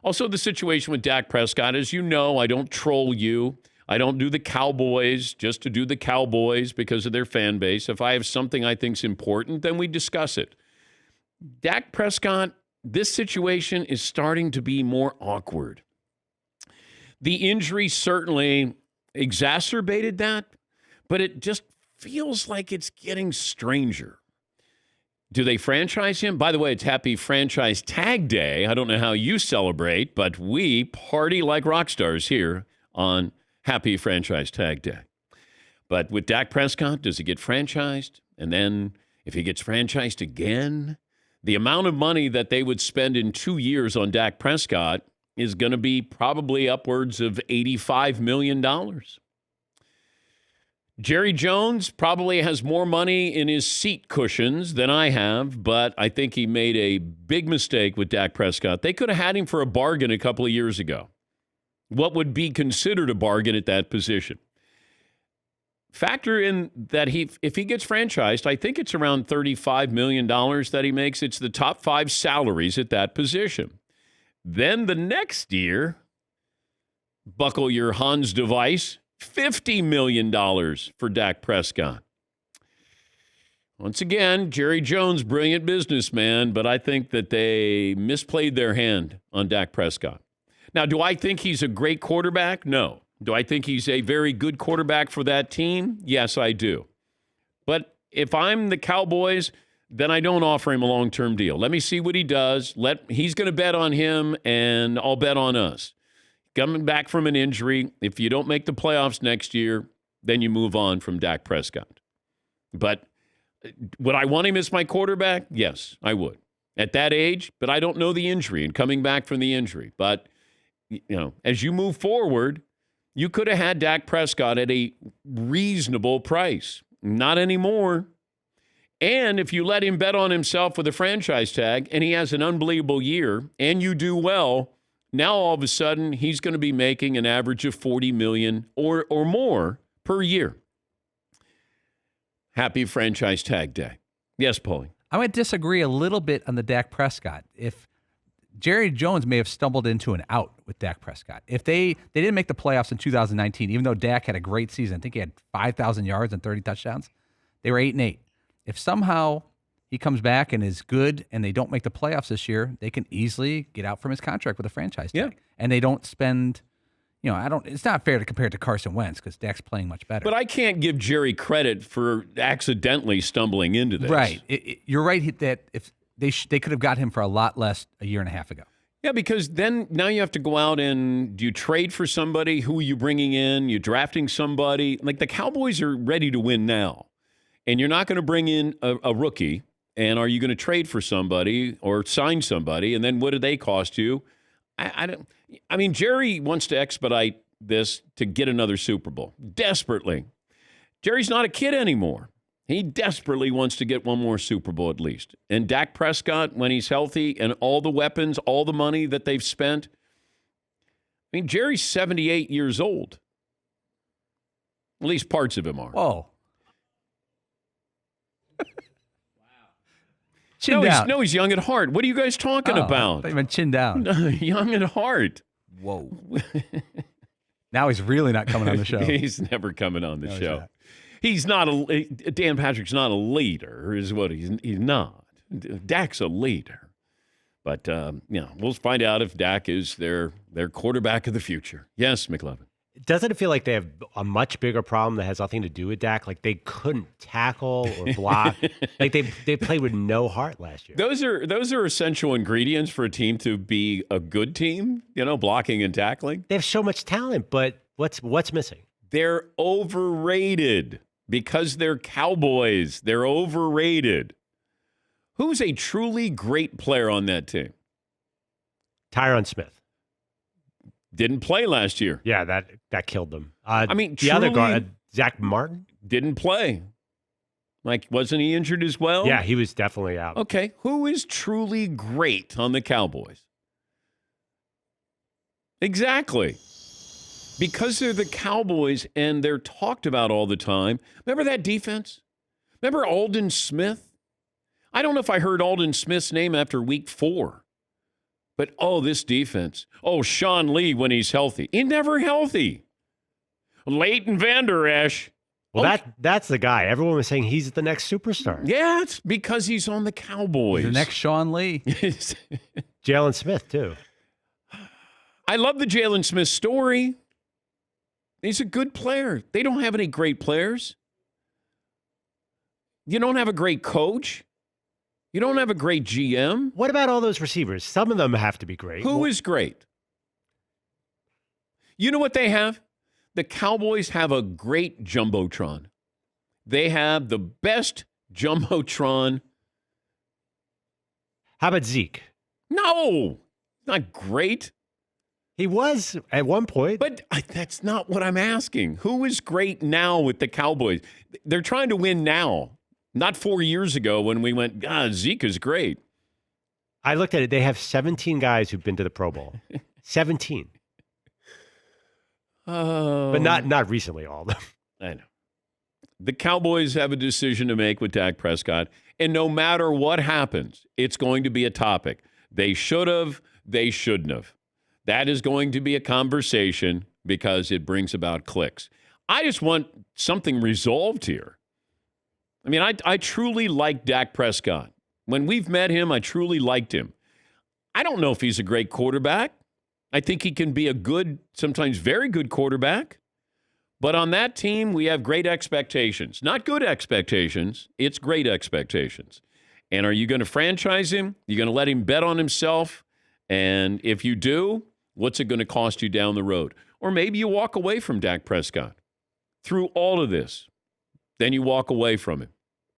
Also, the situation with Dak Prescott, as you know, I don't troll you. I don't do the Cowboys just to do the Cowboys because of their fan base. If I have something I think is important, then we discuss it. Dak Prescott, this situation is starting to be more awkward. The injury certainly exacerbated that, but it just feels like it's getting stranger. Do they franchise him? By the way, it's Happy Franchise Tag Day. I don't know how you celebrate, but we party like rock stars here on Happy Franchise Tag Day. But with Dak Prescott, does he get franchised? And then if he gets franchised again, the amount of money that they would spend in 2 years on Dak Prescott is going to be probably upwards of $85 million. Jerry Jones probably has more money in his seat cushions than I have, but I think he made a big mistake with Dak Prescott. They could have had him for a bargain a couple of years ago. What would be considered a bargain at that position? Factor in that if he gets franchised, I think it's around $35 million that he makes. It's the top 5 salaries at that position. Then the next year, buckle your Hans device, $50 million for Dak Prescott. Once again, Jerry Jones, brilliant businessman, but I think that they misplayed their hand on Dak Prescott. Now, do I think he's a great quarterback? No. Do I think he's a very good quarterback for that team? Yes, I do. But if I'm the Cowboys, then I don't offer him a long-term deal. Let me see what he does. He's going to bet on him, and I'll bet on us. Coming back from an injury, if you don't make the playoffs next year, then you move on from Dak Prescott. But would I want him as my quarterback? Yes, I would. At that age, but I don't know the injury and coming back from the injury. But, as you move forward, you could have had Dak Prescott at a reasonable price. Not anymore. And if you let him bet on himself with a franchise tag and he has an unbelievable year and you do well, now all of a sudden he's going to be making an average of $40 million or more per year. Happy Franchise Tag Day. Yes, Paulie. I might disagree a little bit on the Dak Prescott. If Jerry Jones may have stumbled into an out with Dak Prescott. If they didn't make the playoffs in 2019, even though Dak had a great season, I think he had 5,000 yards and 30 touchdowns, they were 8-8. If somehow he comes back and is good and they don't make the playoffs this year, they can easily get out from his contract with a franchise tag. Yeah. And they don't spend, it's not fair to compare it to Carson Wentz because Dak's playing much better. But I can't give Jerry credit for accidentally stumbling into this. Right. You're right that if they could have got him for a lot less a year and a half ago. Yeah, because then now you have to go out and do you trade for somebody? Who are you bringing in? You drafting somebody? Like the Cowboys are ready to win now. And you're not going to bring in a rookie. And are you going to trade for somebody or sign somebody? And then what do they cost you? I mean, Jerry wants to expedite this to get another Super Bowl desperately. Jerry's not a kid anymore. He desperately wants to get one more Super Bowl at least. And Dak Prescott, when he's healthy and all the weapons, all the money that they've spent. I mean, Jerry's 78 years old. At least parts of him are. Oh. Chin down. No, he's young at heart. What are you guys talking about? I meant chin down. Young at heart. Whoa. Now he's really not coming on the show. He's never coming on the show. He's not Dan Patrick's not a leader, is what he's not. Dak's a leader. But, we'll find out if Dak is their quarterback of the future. Yes, McLevin. Doesn't it feel like they have a much bigger problem that has nothing to do with Dak? Like they couldn't tackle or block. Like they played with no heart last year. Those are essential ingredients for a team to be a good team, blocking and tackling. They have so much talent, but what's missing? They're overrated because they're Cowboys. They're overrated. Who's a truly great player on that team? Tyron Smith. Didn't play last year. Yeah, that killed them. The other guy, Zach Martin, didn't play. Wasn't he injured as well? Yeah, he was definitely out. Okay, who is truly great on the Cowboys? Exactly. Because they're the Cowboys and they're talked about all the time. Remember that defense? Remember Aldon Smith? I don't know if I heard Aldon Smith's name after week 4. But, this defense. Sean Lee when he's healthy. He's never healthy. Leighton Vander Esch. Well, that's the guy. Everyone was saying he's the next superstar. Yeah, it's because he's on the Cowboys. The next Sean Lee. Jalen Smith, too. I love the Jalen Smith story. He's a good player. They don't have any great players. You don't have a great coach. You don't have a great GM. What about all those receivers? Some of them have to be great. Who is great? You know what they have? The Cowboys have a great Jumbotron. They have the best Jumbotron. How about Zeke? No, not great. He was at one point. But that's not what I'm asking. Who is great now with the Cowboys? They're trying to win now, not 4 years ago when we went, Zeke is great. I looked at it. They have 17 guys who've been to the Pro Bowl. 17. But not recently, all of them. I know. The Cowboys have a decision to make with Dak Prescott, and no matter what happens, it's going to be a topic. They should have, they shouldn't have. That is going to be a conversation because it brings about clicks. I just want something resolved here. I mean, I truly like Dak Prescott. When we've met him, I truly liked him. I don't know if he's a great quarterback. I think he can be a good, sometimes very good quarterback. But on that team, we have great expectations. Not good expectations. It's great expectations. And are you going to franchise him? You're going to let him bet on himself? And if you do, what's it going to cost you down the road? Or maybe you walk away from Dak Prescott through all of this. Then you walk away from him.